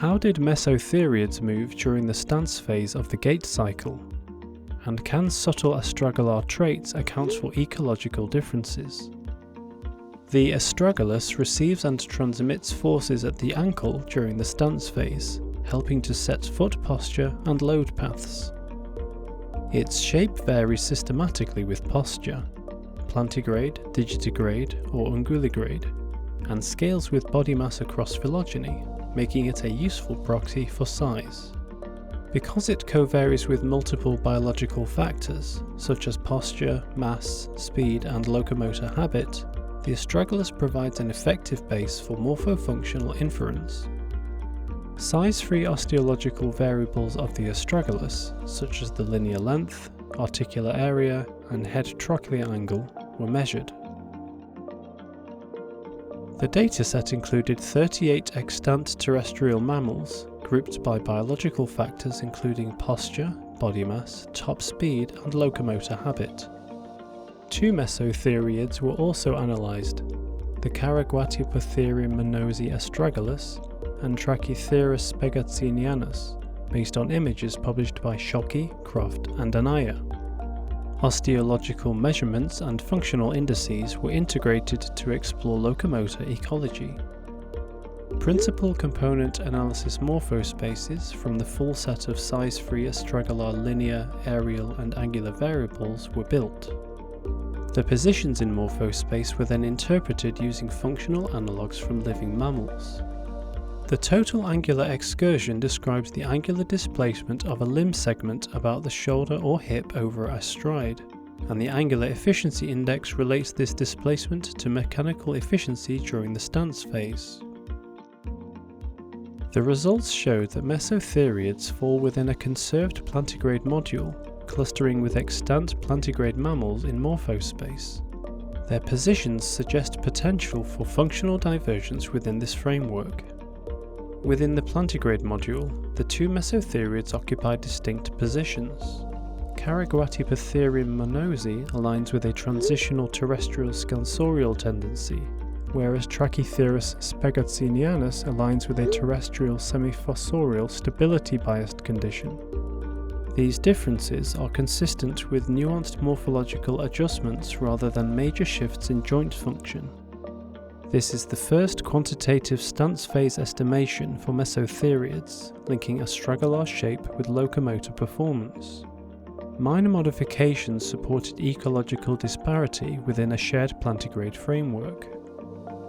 How did Mesotheriids move during the stance phase of the gait cycle? And can subtle astragalar traits account for ecological differences? The astragalus receives and transmits forces at the ankle during the stance phase, helping to set foot posture and load paths. Its shape varies systematically with posture, plantigrade, digitigrade or unguligrade, and scales with body mass across phylogeny, making it a useful proxy for size. Because it co-varies with multiple biological factors, such as posture, mass, speed and locomotor habit, the astragalus provides an effective base for morphofunctional inference. Size-free osteological variables of the astragalus, such as the linear length, articular area and head trochlear angle, were measured. The dataset included 38 extant terrestrial mammals, grouped by biological factors including posture, body mass, top speed and locomotor habit. 2 mesotheriids were also analysed, the Caraguatypotherium munozi astragalus and Trachytherus spegazzinianus, based on images published by Shockey, Croft and Anaya. Osteological measurements and functional indices were integrated to explore locomotor ecology. Principal component analysis morphospaces from the full set of size-free astragalar linear, aerial and angular variables were built. The positions in morphospace were then interpreted using functional analogues from living mammals. The total angular excursion describes the angular displacement of a limb segment about the shoulder or hip over a stride, and the angular efficiency index relates this displacement to mechanical efficiency during the stance phase. The results showed that Mesotheriids fall within a conserved plantigrade module, clustering with extant plantigrade mammals in morphospace. Their positions suggest potential for functional divergence within this framework. Within the plantigrade module, the 2 Mesotheriids occupy distinct positions. Caraguatypotherium munozi aligns with a transitional terrestrial scansorial tendency, whereas Trachytherus spegazzinianus aligns with a terrestrial semifossorial stability-biased condition. These differences are consistent with nuanced morphological adjustments rather than major shifts in joint function. This is the first quantitative stance phase estimation for Mesotheriids, linking astragalar shape with locomotor performance. Minor modifications supported ecological disparity within a shared plantigrade framework.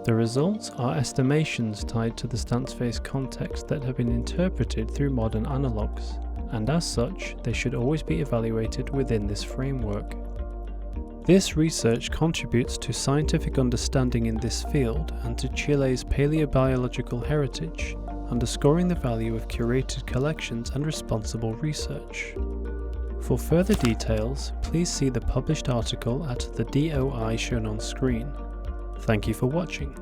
The results are estimations tied to the stance phase context that have been interpreted through modern analogues, and as such, they should always be evaluated within this framework. This research contributes to scientific understanding in this field and to Chile's paleobiological heritage, underscoring the value of curated collections and responsible research. For further details, please see the published article at the DOI shown on screen. Thank you for watching.